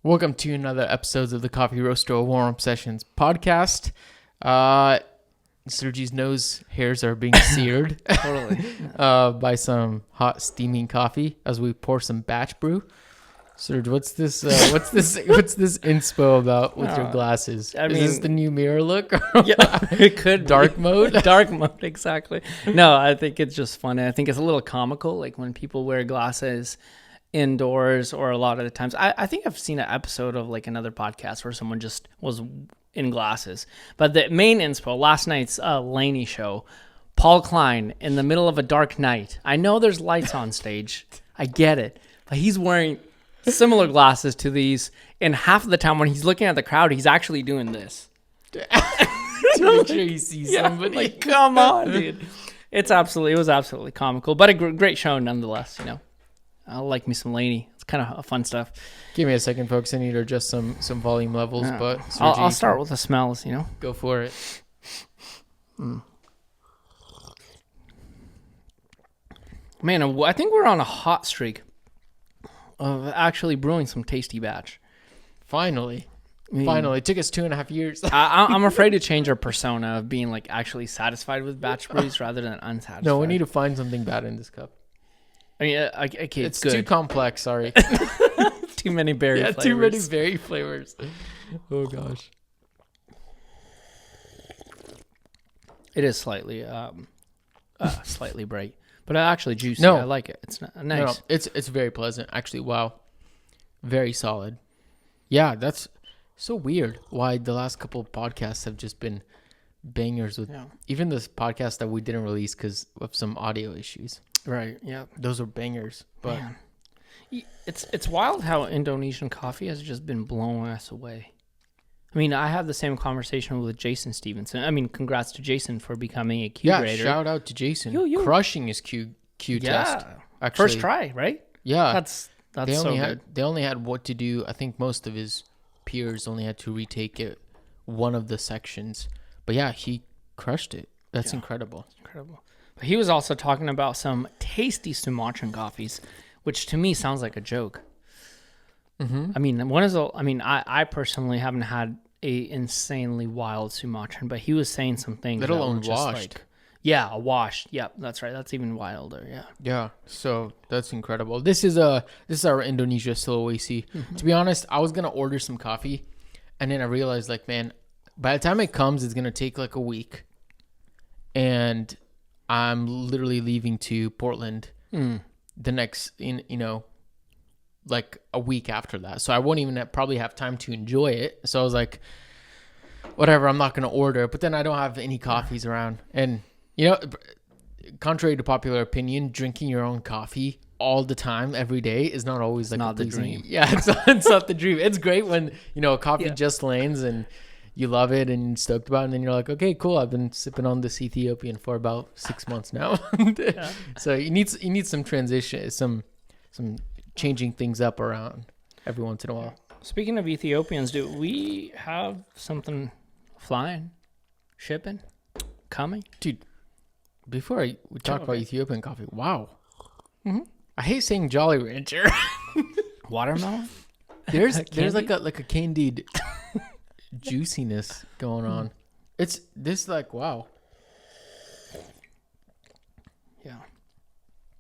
Welcome to another episode of the Coffee Roaster Warm-Up Sessions podcast. Sergi's nose hairs are being seared Totally. by some hot steaming coffee as we pour some batch brew. Serge, what's this inspo about with your glasses? Is this the new mirror look? Yeah, it could Dark mode? Dark mode, exactly. No, I think it's just funny. I think it's a little comical, like when people wear glasses indoors, or a lot of the times. I think I've seen an episode of like another podcast where someone just was in glasses. But the main inspo, last night's Laney show, Paul Klein in the middle of a dark night. I know there's lights on stage. I get it. But he's wearing similar glasses to these, and half of the time when he's looking at the crowd, he's actually doing this. To make sure you see somebody. Like, come on, dude. It was absolutely comical, but a great show nonetheless, you know. I like me some Laney. It's kind of fun stuff. Give me a second, folks. I need to adjust some volume levels, but Sergi, I'll start with the smells, you know. Go for it. Man, I think we're on a hot streak of actually brewing some tasty batch. Finally. It took us 2.5 years. I'm afraid to change our persona of being like actually satisfied with batch brews rather than unsatisfied. No, we need to find something bad in this cup. I mean, okay, It's good. too complex, sorry. Too many berry flavors. Too many berry flavors. Oh, gosh. It is slightly bright, but actually juicy. No. I like it. It's nice. No, it's very pleasant. Actually, wow. Very solid. Yeah, that's so weird why the last couple of podcasts have just been bangers with even this podcast that we didn't release because of some audio issues. Right. Yeah. Those are bangers. But Man. It's wild how Indonesian coffee has just been blowing us away. I mean, I had the same conversation with Jason Stevenson. I mean, congrats to Jason for becoming a Q grader. Shout out to Jason. Crushing his Q test. Actually, First try, right? Yeah. That's so good. They only had what to do. I think most of his peers only had to retake it, one of the sections. But yeah, he crushed it. That's incredible. Incredible. But he was also talking about some tasty Sumatran coffees, which to me sounds like a joke. Mm-hmm. I mean, I personally haven't had a insanely wild Sumatran, but he was saying some things. Let alone washed. A washed. Yeah, that's right. That's even wilder. Yeah. Yeah. So that's incredible. This is our Indonesia Sulawesi. Mm-hmm. To be honest, I was gonna order some coffee, and then I realized, like, man, by the time it comes, it's gonna take like a week, and I'm literally leaving to Portland the next, like a week after that. So I won't even probably have time to enjoy it. So I was like, whatever, I'm not going to order. But then I don't have any coffees around. And, contrary to popular opinion, drinking your own coffee all the time, every day is not always like not the dream. Yeah, it's not the dream. It's great when, a coffee just lands and you love it and stoked about it, and then you're like, okay, cool. I've been sipping on this Ethiopian for about 6 months now. So you need some transition, some changing things up around every once in a while. Speaking of Ethiopians, do we have something flying, shipping, coming? Dude, before we talk about Ethiopian coffee, wow. Mm-hmm. I hate saying Jolly Rancher. Watermelon? There's like a candied juiciness going on. It's this like, wow. Yeah.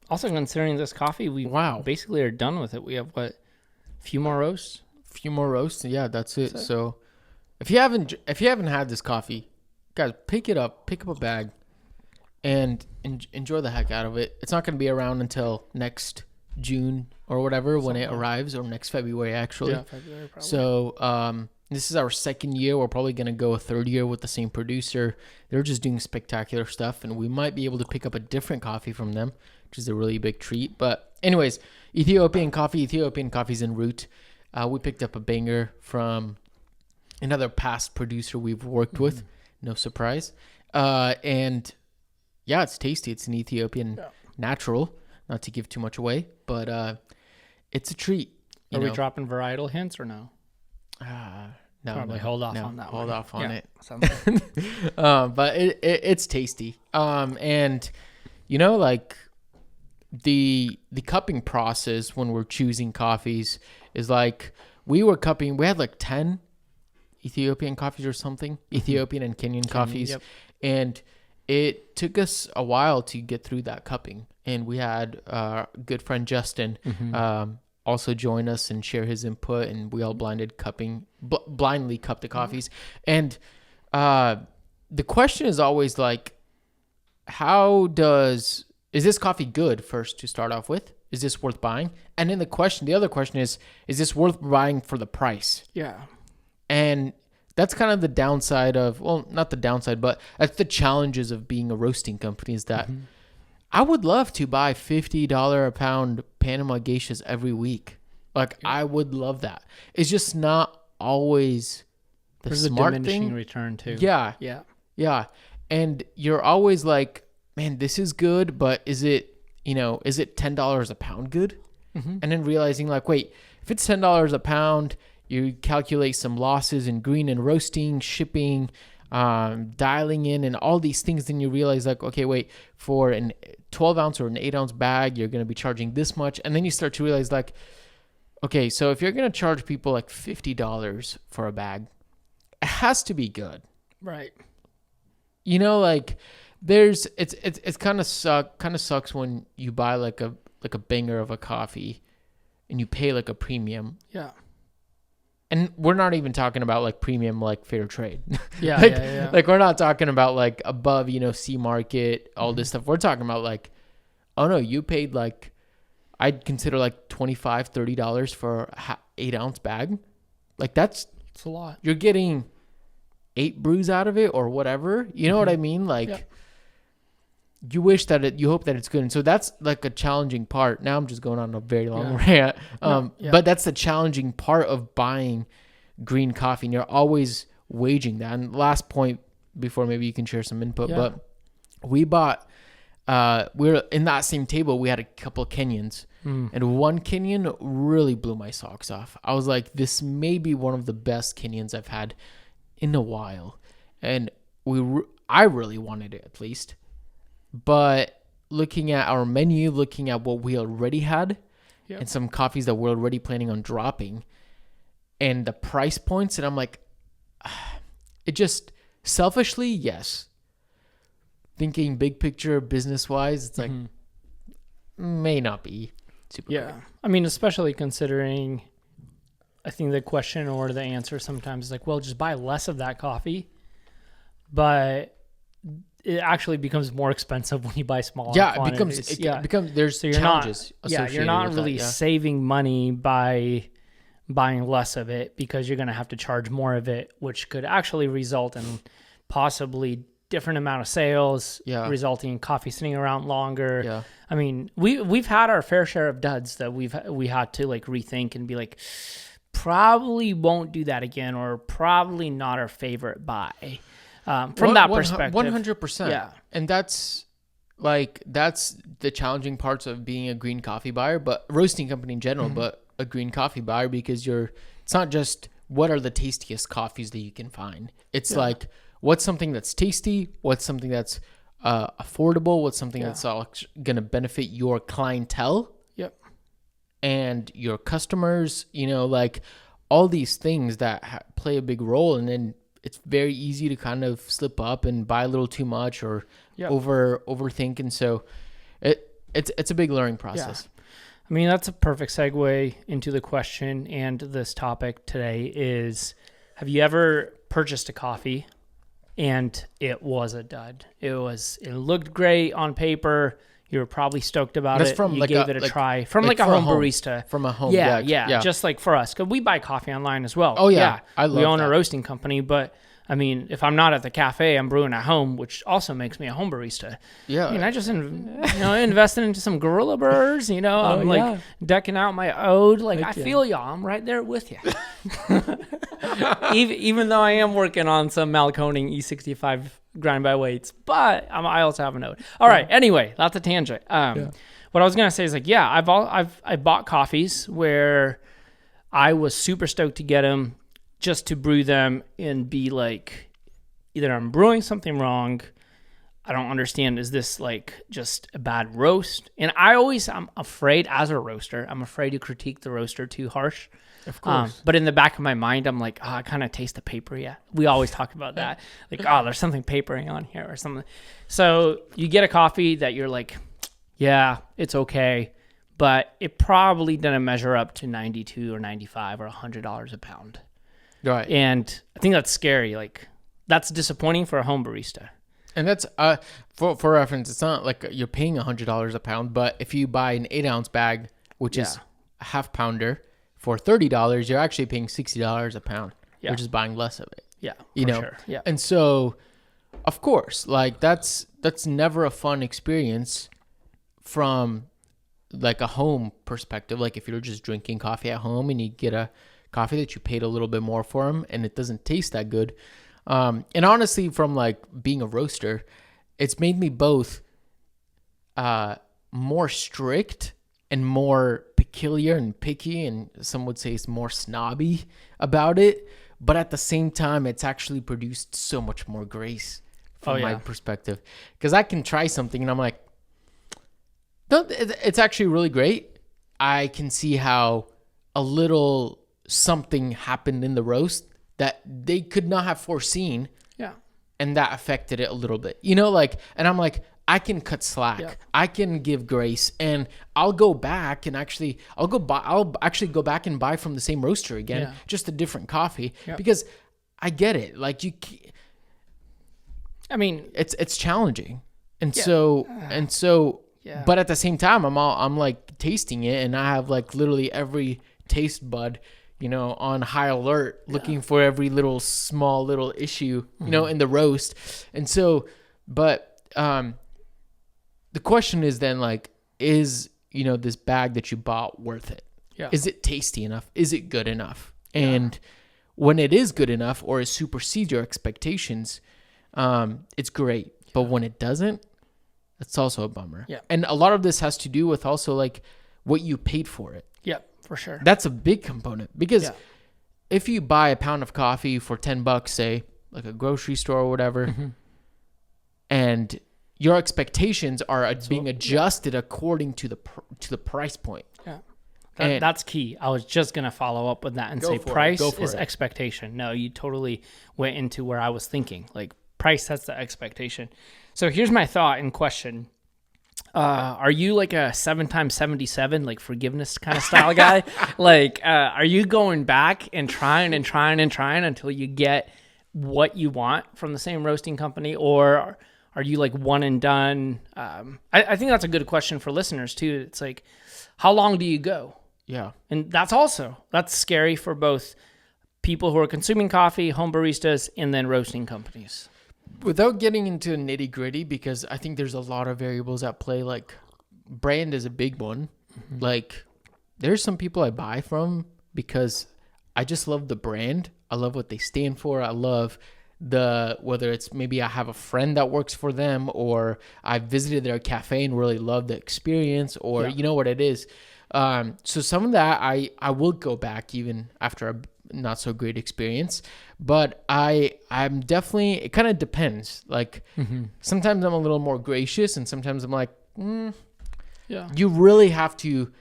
Also, considering this coffee, we basically are done with it. We have a few more roasts. Yeah, that's it. So if you haven't had this coffee, guys, pick up a bag and enjoy the heck out of it. It's not going to be around until next June or whatever when it arrives, or next February actually. Yeah, February probably. So this is our second year. We're probably going to go a third year with the same producer. They're just doing spectacular stuff, and we might be able to pick up a different coffee from them, which is a really big treat. But anyways, Ethiopian coffee's en route. We picked up a banger from another past producer we've worked with. No surprise. And yeah, it's tasty. It's an Ethiopian natural, not to give too much away, but it's a treat. Are we dropping varietal hints or no? No, probably hold off on that. Hold off on it. But it's tasty. And like the cupping process when we're choosing coffees is like we were cupping. We had like 10 Ethiopian coffees or something, Ethiopian and Kenyan coffees, yep. and it took us a while to get through that cupping. And we had our good friend Justin also join us and share his input, and we all blindly cupped the coffees. And the question is always like, is this coffee good first to start off with? Is this worth buying? And then the other question is this worth buying for the price? Yeah. And that's kind of the downside of, well, not the downside, but that's the challenges of being a roasting company, is that I would love to buy $50 a pound Panama geishas every week. Like, I would love that. It's just not always the There's smart a diminishing thing. return too. Yeah. Yeah. Yeah. And you're always like, man, this is good, but is it $10 a pound good? And then realizing like, wait, if it's $10 a pound, you calculate some losses in green and roasting, shipping, dialing in, and all these things. Then you realize like, okay, wait, for an 12 ounce or an 8 ounce bag, you're going to be charging this much. And then you start to realize like, okay, so if you're going to charge people like $50 for a bag, it has to be good. Right. You know, like it's kind of sucks when you buy like a banger of a coffee and you pay like a premium. Yeah. And we're not even talking about like premium, like fair trade. Yeah, like, yeah. Like we're not talking about like above, C market, all this stuff. We're talking about like, oh no, you paid like, I'd consider like $25, $30 for a 8 ounce bag. Like it's a lot. You're getting 8 brews out of it or whatever. You know what I mean? Like you hope that it's good. And so that's like a challenging part. Now I'm just going on a very long rant. But that's the challenging part of buying green coffee. And you're always waging that. And last point before maybe you can share some input, but we bought, we're in that same table. We had a couple of Kenyans and one Kenyan really blew my socks off. I was like, this may be one of the best Kenyans I've had in a while. And I really wanted it at least. But looking at our menu, looking at what we already had and some coffees that we're already planning on dropping and the price points, and I'm like, it just selfishly, yes. Thinking big picture business wise, it's like, may not be super great. I mean, especially considering, I think the question or the answer sometimes is like, well, just buy less of that coffee. But it actually becomes more expensive when you buy smaller quantities. It becomes there's so challenges. You're not really saving money by buying less of it, because you're going to have to charge more of it, which could actually result in possibly different amount of sales, resulting in coffee sitting around longer. Yeah. I mean, we've had our fair share of duds that we had to like rethink and be like, probably won't do that again, or probably not our favorite buy. From that perspective. 100%. Yeah. And that's the challenging parts of being a green coffee buyer, but roasting company in general, but a green coffee buyer, because it's not just what are the tastiest coffees that you can find. It's like, what's something that's tasty? What's something that's affordable? What's something that's going to benefit your clientele? Yep. And your customers, like all these things that play a big role. And then it's very easy to kind of slip up and buy a little too much or overthink. And so it's a big learning process. Yeah. I mean, that's a perfect segue into the question and this topic today is, have you ever purchased a coffee and it was a dud? It looked great on paper. You were probably stoked about it. You gave it a try. From like a home barista. From a home. Yeah. Just like for us. Because we buy coffee online as well. Oh, yeah. We own a roasting company. But, I mean, if I'm not at the cafe, I'm brewing at home, which also makes me a home barista. Yeah. I mean, I just invested into some Gorilla Brewers. I'm like decking out my ode. Like, I feel y'all. I'm right there with you. even though I am working on some Malconing E65 grind by weights, but I also have a note. All right. Anyway, that's a tangent. What I was gonna say is like, I bought coffees where I was super stoked to get them, just to brew them and be like, either I'm brewing something wrong, I don't understand, is this like just a bad roast? And I'm afraid as a roaster, I'm afraid to critique the roaster too harsh, Of course. But in the back of my mind, I'm like, I kind of taste the paper. Yeah. We always talk about that. Like, there's something papering on here or something. So you get a coffee that you're like, yeah, it's okay, but it probably didn't measure up to 92 or 95 or $100 a pound. Right. And I think that's scary. Like, that's disappointing for a home barista. And that's for reference, it's not like you're paying $100 a pound, but if you buy an 8-ounce bag, which is a half pounder, for $30, you're actually paying $60 a pound. You're just buying less of it. Yeah, you know. Sure. Yeah. And so, of course, like that's never a fun experience from like a home perspective. Like if you're just drinking coffee at home and you get a coffee that you paid a little bit more for them and it doesn't taste that good. And honestly, from like being a roaster, it's made me both more strict and more peculiar and picky, and some would say it's more snobby about it. But at the same time, it's actually produced so much more grace from my perspective. Because I can try something and I'm like, no, it's actually really great. I can see how a little something happened in the roast that they could not have foreseen. Yeah. And that affected it a little bit. You know, like, and I'm like, I can cut slack. Yeah. I can give grace, and I'll go back and I'll actually go back and buy from the same roaster again, just a different coffee, because I get it. Like I mean, it's challenging. And so, but at the same time, I'm like tasting it, and I have like literally every taste bud, you know, on high alert, looking for every little small little issue, you know, in the roast. And so, but, the question is then like, is, you know, this bag that you bought worth it? Yeah. Is it tasty enough? Is it good enough? And when it is good enough or it supersedes your expectations, it's great. But when it doesn't, it's also a bummer. Yeah. And a lot of this has to do with also like what you paid for it. Yeah, for sure. That's a big component, because if you buy a pound of coffee for $10, say like a grocery store or whatever, and your expectations are being adjusted according to the price point. Yeah. That's key. I was just going to follow up with that and say price is expectation. No, you totally went into where I was thinking. Like price sets the expectation. So here's my thought in question. Are you like a 7x77, like forgiveness kind of style guy? Like, are you going back and trying until you get what you want from the same roasting company? Or are you like one and done? I think that's a good question for listeners too. It's like, how long do you go? Yeah. And that's scary for both people who are consuming coffee, home baristas, and then roasting companies. Without getting into nitty gritty, because I think there's a lot of variables at play, like brand is a big one. Like there's some people I buy from because I just love the brand. I love what they stand for. I love whether it's maybe I have a friend that works for them, or I visited their cafe and really love the experience, or you know what it is. So some of that I will go back even after a not so great experience, but I'm definitely, it kind of depends. Like sometimes I'm a little more gracious, and sometimes I'm like, you really have to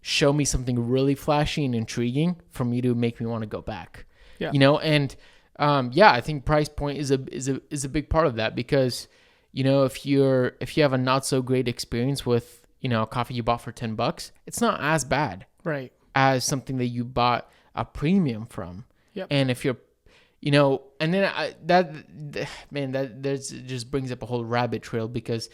show me something really flashy and intriguing for me to make me want to go back. You know, and I think price point is a big part of that, because you know, if you have a not so great experience with, you know, a coffee you bought for $10, it's not as bad as something that you bought a premium from. And if you're, you know, and then that just brings up a whole rabbit trail, because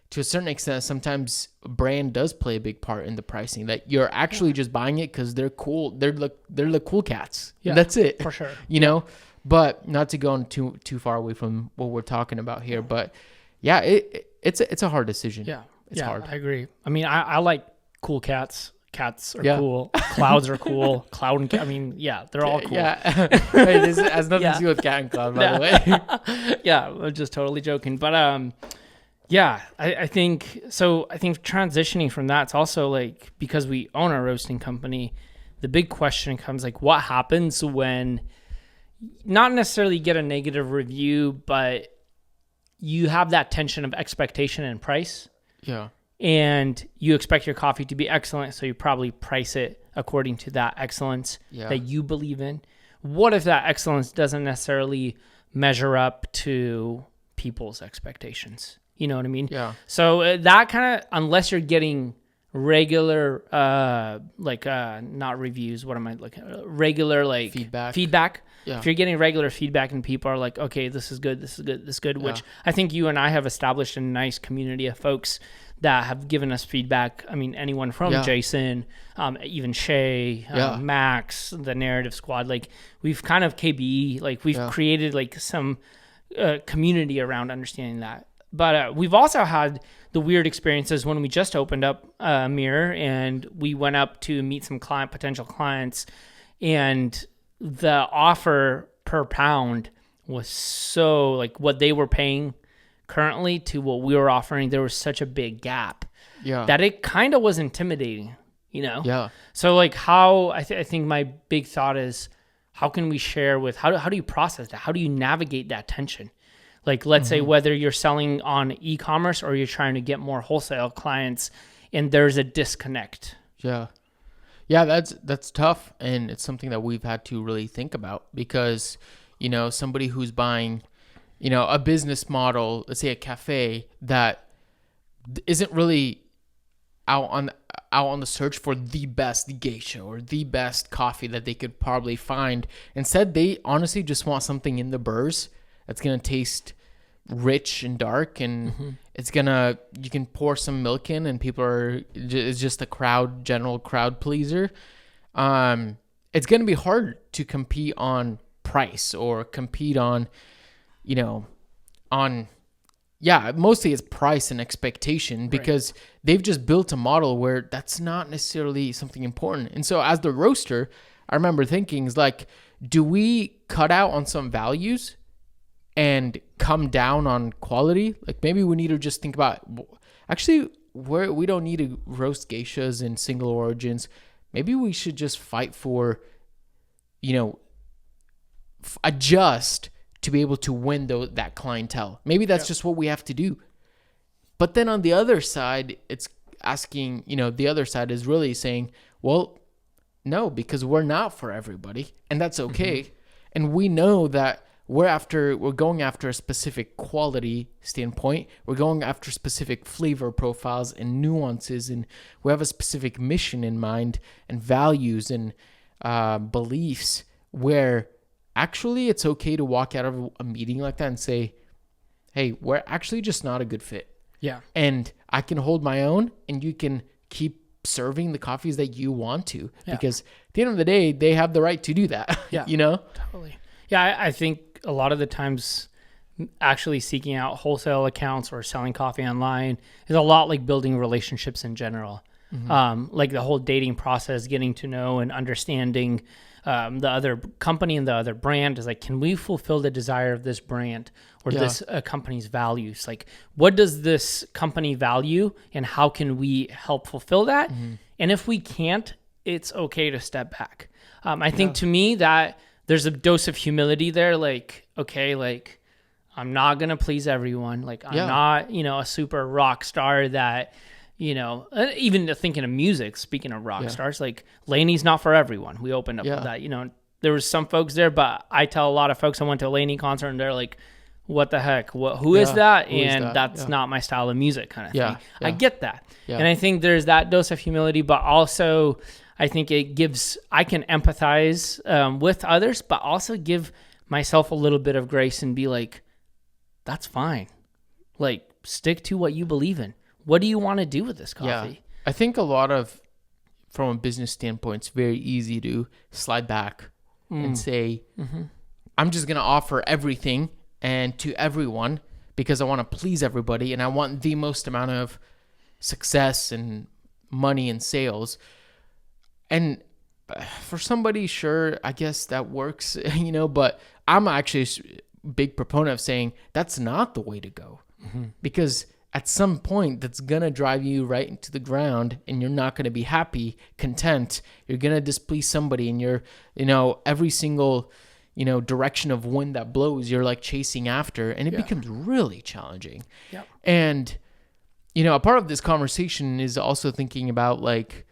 to a certain extent, sometimes brand does play a big part in the pricing, that you're actually just buying it because they're cool. They're the cool cats. And that's it. For sure. You know, but not to go on too far away from what we're talking about here, but it's a hard decision. It's hard. I agree. I mean, I like cool cats. Cats are cool. Clouds are cool. I mean, they're all cool. This has nothing to do with cat and cloud, by the way. I'm just totally joking. But I think so. I think transitioning from that, it's also like, because we own a roasting company, the big question comes like, what happens when not necessarily get a negative review, but you have that tension of expectation and price. and you expect your coffee to be excellent, so you probably price it according to that excellence that you believe in. What if that excellence doesn't necessarily measure up to people's expectations? You know what I mean? Yeah. So that kind of, unless you're getting regular, not reviews, what am I looking at? Regular, like feedback. Yeah. If you're getting regular feedback and people are like, okay, this is good, this is good, this is good, which I think you and I have established a nice community of folks that have given us feedback. I mean, anyone from Jason, even Shay, Max, the Narrative Squad, like we've kind of KBE, like we've created like some community around understanding that. But we've also had the weird experiences when we just opened up Mirror and we went up to meet some potential clients, and the offer per pound was so like what they were paying currently to what we were offering. There was such a big gap that it kind of was intimidating, you know? Yeah. So like how I think my big thought is, how can we share with, how do you process that? How do you navigate that tension? Like, let's say whether you're selling on e-commerce or you're trying to get more wholesale clients and there's a disconnect. Yeah. Yeah, that's tough. And it's something that we've had to really think about because, you know, somebody who's buying, you know, a business model, let's say a cafe that isn't really out on the search for the best geisha or the best coffee that they could probably find. Instead, they honestly just want something in the burrs that's going to taste rich and dark, and you can pour some milk in and it's just a general crowd pleaser. It's going to be hard to compete on price or compete on, you know, mostly it's price and expectation because they've just built a model where that's not necessarily something important. And so as the roaster, I remember thinking is like, do we cut out on some values and come down on quality? Like maybe we need to just think about, actually, we don't need to roast geishas in single origins. Maybe we should just fight for, you know, adjust to be able to win that clientele. Maybe that's just what we have to do. But then on the other side, it's asking, you know, the other side is really saying, well, no, because we're not for everybody, and that's okay. And we know that we're going after a specific quality standpoint. We're going after specific flavor profiles and nuances, and we have a specific mission in mind and values and beliefs where actually it's okay to walk out of a meeting like that and say, hey, we're actually just not a good fit. Yeah. And I can hold my own and you can keep serving the coffees that you want to, because at the end of the day, they have the right to do that. Yeah. You know? Totally. Yeah. I think a lot of the times actually seeking out wholesale accounts or selling coffee online is a lot like building relationships in general. Like the whole dating process, getting to know and understanding the other company and the other brand is like, can we fulfill the desire of this brand or this company's values? Like, what does this company value and how can we help fulfill that? And if we can't, it's okay to step back. I think to me that there's a dose of humility there. Like, okay, like I'm not going to please everyone. Like I'm not, you know, a super rock star that, you know, even thinking of music, speaking of rock stars, like Laney's not for everyone. We opened up with that, you know, there was some folks there, but I tell a lot of folks I went to a Laney concert and they're like, what the heck? Who is that? And that's not my style of music kind of thing. I get that. And I think there's that dose of humility, but also I think I can empathize with others, but also give myself a little bit of grace and be like, that's fine. Like stick to what you believe in. What do you want to do with this coffee? Yeah. I think from a business standpoint, it's very easy to slide back and say, I'm just going to offer everything and to everyone because I want to please everybody and I want the most amount of success and money and sales. And for somebody, sure, I guess that works, you know, but I'm actually a big proponent of saying that's not the way to go because at some point that's going to drive you right into the ground and you're not going to be happy, content. You're going to displease somebody and you're, you know, every single, you know, direction of wind that blows, you're like chasing after and it becomes really challenging. Yep. And a part of this conversation is also thinking about like,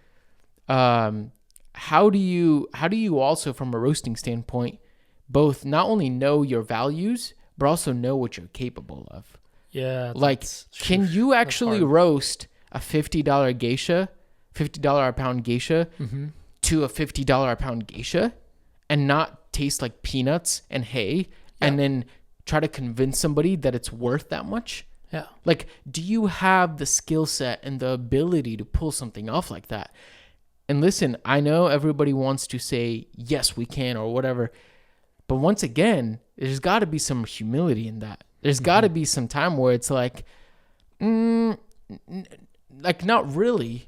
how do you also from a roasting standpoint, both not only know your values, but also know what you're capable of. Yeah. Like, can you actually roast a $50 geisha, $50 a pound geisha to a $50 a pound geisha and not taste like peanuts and hay and then try to convince somebody that it's worth that much? Yeah. Like, do you have the skill set and the ability to pull something off like that? And listen, I know everybody wants to say, yes, we can or whatever. But once again, there's got to be some humility in that. There's got to be some time where it's like, like not really.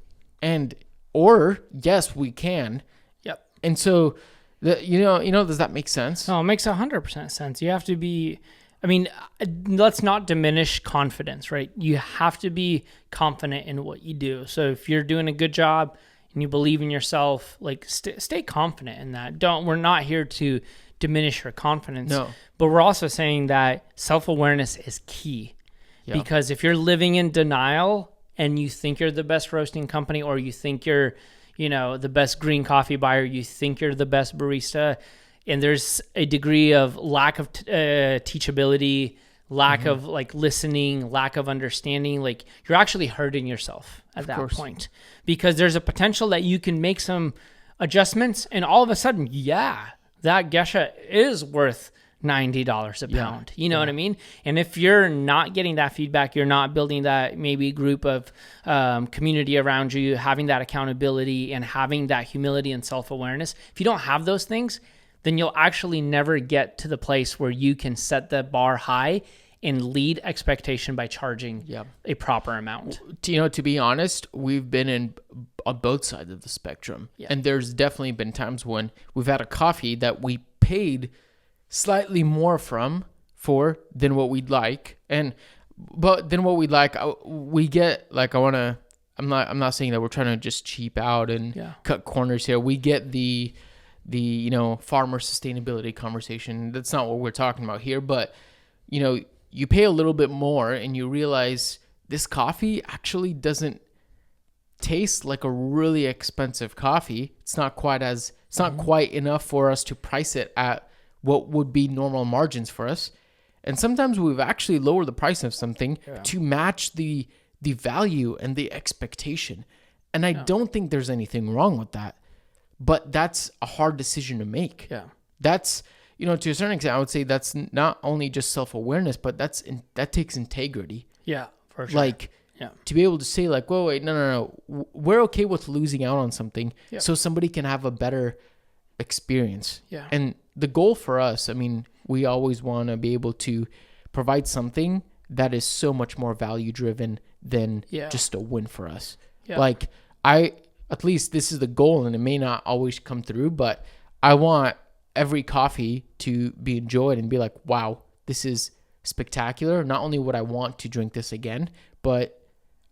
Or yes, we can. Yep. And so, does that make sense? No, it makes 100% sense. You have to be, I mean, let's not diminish confidence, right? You have to be confident in what you do. So if you're doing a good job and you believe in yourself, like stay confident in that. We're not here to diminish your confidence. No. But we're also saying that self-awareness is key. Yeah. Because if you're living in denial and you think you're the best roasting company, or you think you're, the best green coffee buyer, you think you're the best barista, and there's a degree of lack of teachability, lack of like listening, lack of understanding, like you're actually hurting yourself at that point, because there's a potential that you can make some adjustments and all of a sudden, that geisha is worth $90 a pound. You know what I mean? And if you're not getting that feedback, you're not building that maybe group of community around you, having that accountability and having that humility and self-awareness. If you don't have those things, then you'll actually never get to the place where you can set the bar high and lead expectation by charging a proper amount. To be honest, we've been on both sides of the spectrum. Yeah. And there's definitely been times when we've had a coffee that we paid slightly more for than what we'd like. But then what we'd like, we get like, I'm not saying that we're trying to just cheap out and cut corners here. We get the farmer sustainability conversation. That's not what we're talking about here, but you pay a little bit more and you realize this coffee actually doesn't taste like a really expensive coffee. It's not quite enough for us to price it at what would be normal margins for us. And sometimes we've actually lowered the price of something to match the value and the expectation. And I don't think there's anything wrong with that. But that's a hard decision to make. Yeah. That's, to a certain extent, I would say that's not only just self-awareness, but that takes integrity. Yeah, for sure. Like, to be able to say like, whoa, wait, no. We're okay with losing out on something so somebody can have a better experience. Yeah. And the goal for us, I mean, we always want to be able to provide something that is so much more value-driven than just a win for us. Yeah. Like, at least this is the goal, and it may not always come through, but I want every coffee to be enjoyed and be like, wow, this is spectacular. Not only would I want to drink this again, but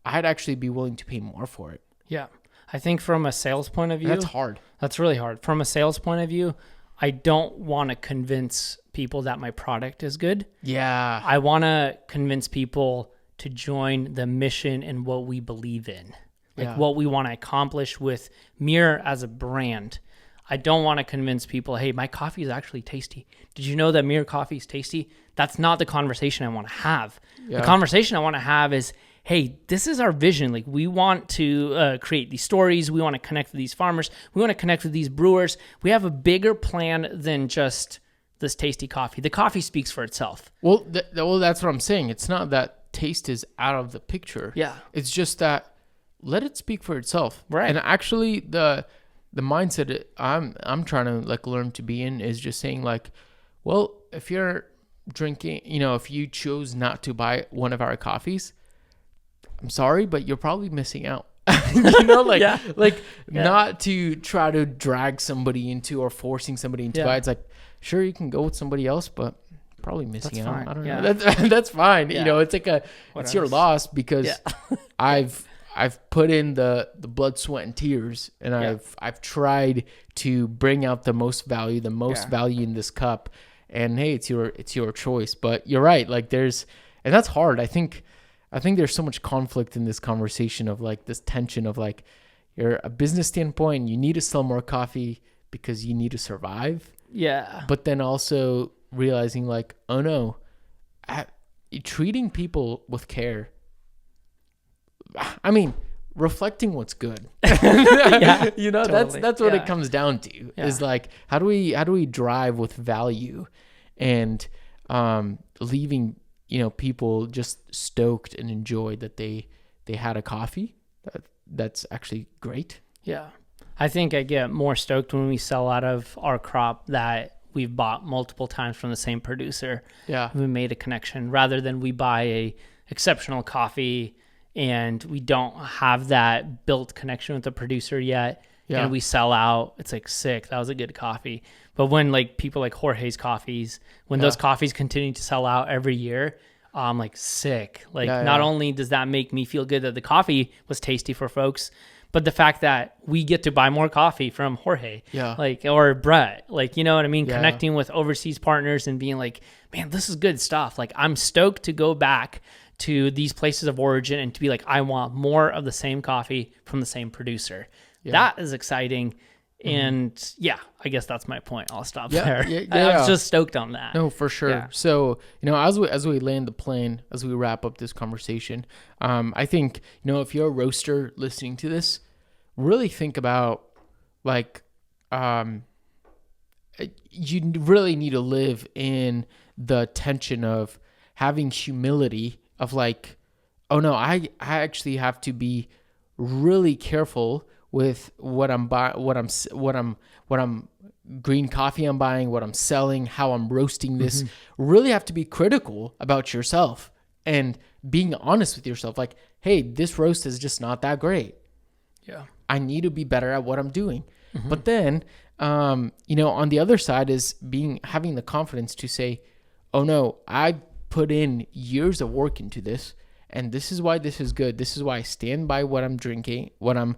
I'd actually be willing to pay more for it. Yeah. I think from a sales point of view, that's hard. That's really hard. From a sales point of view, I don't want to convince people that my product is good. Yeah. I want to convince people to join the mission and what we believe in. Like what we want to accomplish with Mirror as a brand. I don't want to convince people, hey, my coffee is actually tasty. Did you know that Mirror coffee is tasty? That's not the conversation I want to have. Yeah. The conversation I want to have is, hey, this is our vision. Like, we want to create these stories. We want to connect with these farmers. We want to connect with these brewers. We have a bigger plan than just this tasty coffee. The coffee speaks for itself. Well, that's what I'm saying. It's not that taste is out of the picture. Yeah. It's just that let it speak for itself. Right. And actually, the mindset I'm trying to like learn to be in is just saying like, well, if you're drinking, if you chose not to buy one of our coffees, I'm sorry, but you're probably missing out. Not to try to drag somebody into or forcing somebody into buy. It's like, sure, you can go with somebody else, but probably missing out. Fine. I don't know. That's fine. Yeah. It's like it's your loss because I've put in the blood, sweat, and tears, and I've tried to bring out the most value in this cup. And hey, it's your choice. But you're right. Like and that's hard. I think I think there's so much conflict in this conversation of like this tension of like, you're a business standpoint, you need to sell more coffee because you need to survive. Yeah. But then also realizing like, oh no, treating people with care. I mean, reflecting what's good. Yeah, you know, totally. that's what it comes down to. Is like, how do we drive with value, and leaving, you know, people just stoked and enjoyed that they had a coffee. That's actually great. Yeah. I think I get more stoked when we sell out of our crop that we've bought multiple times from the same producer. Yeah. We made a connection rather than we buy a exceptional coffee and we don't have that built connection with the producer yet. Yeah. And we sell out. It's like, sick. That was a good coffee. But when like people like Jorge's coffees, when those coffees continue to sell out every year, I'm like, sick. Like, not only does that make me feel good that the coffee was tasty for folks, but the fact that we get to buy more coffee from Jorge, like, or Brett, like, you know what I mean? Connecting with overseas partners and being like, man, this is good stuff. Like, I'm stoked to go back to these places of origin and to be like, I want more of the same coffee from the same producer. That is exciting. And I guess that's my point. I'll stop there. I was just stoked on that. No, for sure. Yeah. So, you know, as we land the plane, as we wrap up this conversation, I think, you know, if you're a roaster listening to this, really think about like, you really need to live in the tension of having humility of like, oh no, I actually have to be really careful with what I'm buying, what I'm green coffee I'm buying, what I'm selling, how I'm roasting this. Really have to be critical about yourself and being honest with yourself. Like, hey, this roast is just not that great. Yeah. I need to be better at what I'm doing. But then, you know, on the other side is having the confidence to say, oh no, I put in years of work into this. And this is why this is good. This is why I stand by what I'm drinking, what I'm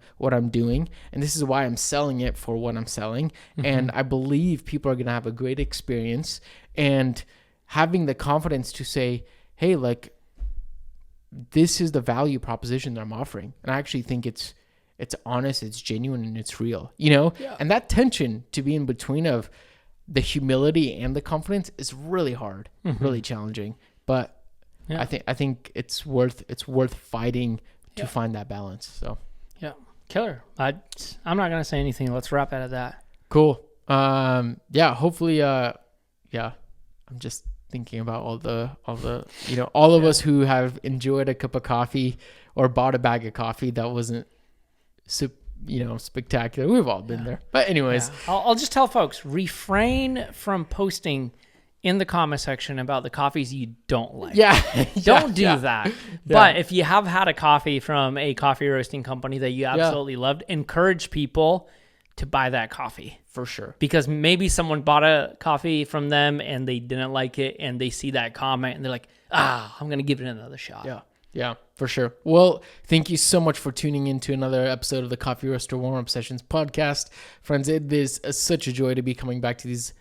doing, and this is why I'm selling it for what I'm selling. And I believe people are gonna have a great experience. And having the confidence to say, hey, like, this is the value proposition that I'm offering. And I actually think it's honest, it's genuine, and it's real. You know? Yeah. And that tension to be in between of the humility and the confidence is really hard, really challenging. But I think it's worth fighting to find that balance. So killer. I'm not gonna say anything. Let's wrap out of that. Cool. Hopefully I'm just thinking about all the you know, all of us who have enjoyed a cup of coffee or bought a bag of coffee that wasn't spectacular. We've all been there. But anyways, I'll just tell folks, refrain from posting in the comment section about the coffees you don't like. Don't do that. But if you have had a coffee from a coffee roasting company that you absolutely loved, encourage people to buy that coffee. For sure. Because maybe someone bought a coffee from them and they didn't like it and they see that comment and they're like, I'm going to give it another shot. Yeah, for sure. Well, thank you so much for tuning in to another episode of the Coffee Roaster Warm-Up Sessions podcast. Friends, it is such a joy to be coming back to these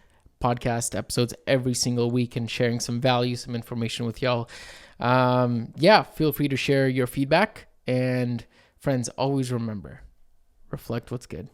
podcast episodes every single week and sharing some value, some information with y'all. Feel free to share your feedback. And friends, always remember, reflect what's good.